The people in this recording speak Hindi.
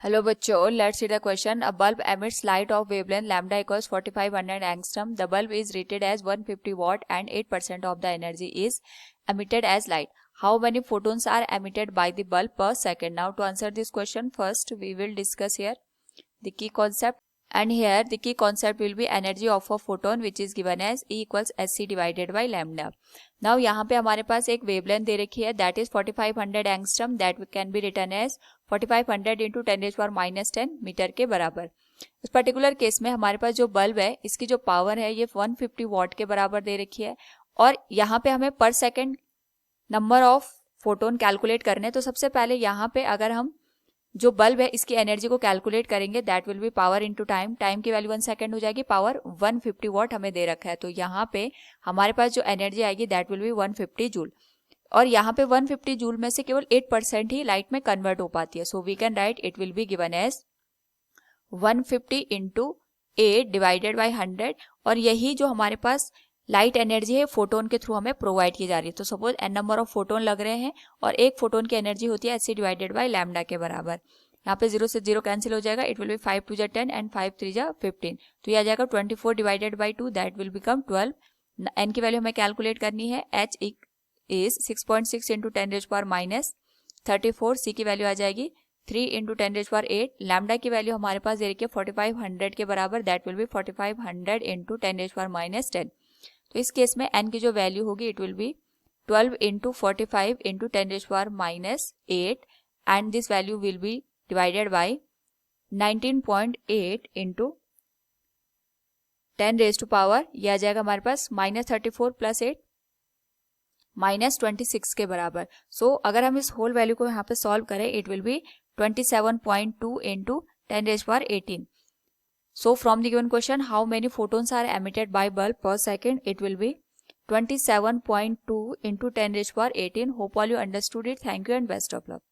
Hello बच्चों, let's see the question. A bulb emits light of wavelength lambda equals 4500 angstrom. The bulb is rated as 150 watt and 8% of the energy is emitted as light. How many photons are emitted by the bulb per second? Now to answer this question, first we will discuss here the key concept. And here the key concept will be energy of a photon which is given as E equals SC divided by lambda. Now यहाँ पे हमारे पास एक वेवलेंथ दे रखी है that is 4500 angstrom, that can be written as 4500 into 10⁻⁻10 metre के बराबर. इस पर्टिकुलर केस में हमारे पास जो बल्ब है इसकी जो पावर है ये 150 वॉट के बराबर दे रखी है और यहाँ पे हमें पर second number of photon calculate करने हैं. तो सबसे पहले यहाँ पे अगर हम जो बल्ब है इसकी एनर्जी को कैलकुलेट करेंगे that will be power into time. Time की वैल्यू 1 सेकेंड हो जाएगी, पावर 150 वॉट हमें दे रखा है. तो यहाँ पे हमारे पास जो एनर्जी आएगी दैट विल बी 150 जूल. और यहाँ पे 150 जूल में से केवल 8% ही लाइट में कन्वर्ट हो पाती है. So we can write it will be given as 150 into 8 divided by 100. और यही जो हमारे पास लाइट एनर्जी है फोटोन के थ्रू हमें प्रोवाइड की जा रही है. तो suppose n number of photon लग रहे हैं और एक फोटोन की एनर्जी होती है SC डिवाइडेड बाई लैम्डा के बराबर. यहाँ पे 0 से 0 कैंसिल हो जाएगा. It will B 5 2 10 and 5 3 15. तो ये आ जाएगा 24 divided by 2 that will become 12. n की वैल्यू हमें कैलकुलेट करनी है. h is 6.6 into 10⁻34. c की वैल्यू आ जाएगी 3 इंटू 10⁸. लैम्डा की वैल्यू हमारे पास दे रखी है 4500 के बराबर. That will be 4500 into 10⁻10. तो इस केस में n की जो वैल्यू होगी it will be 12 into 45 into 10⁻8 and this value will be divided by 19.8 into 10 raise to power. यह आ जाएगा हमारे पास -34 प्लस 8 -26 के बराबर. सो अगर हम इस होल वैल्यू को यहाँ पे सॉल्व करें it will B 27.2 into 10⁻18. So from the given question, how many photons are emitted by bulb per second? It will be 27.2 into 10⁻18. Hope all you understood it. Thank you and best of luck.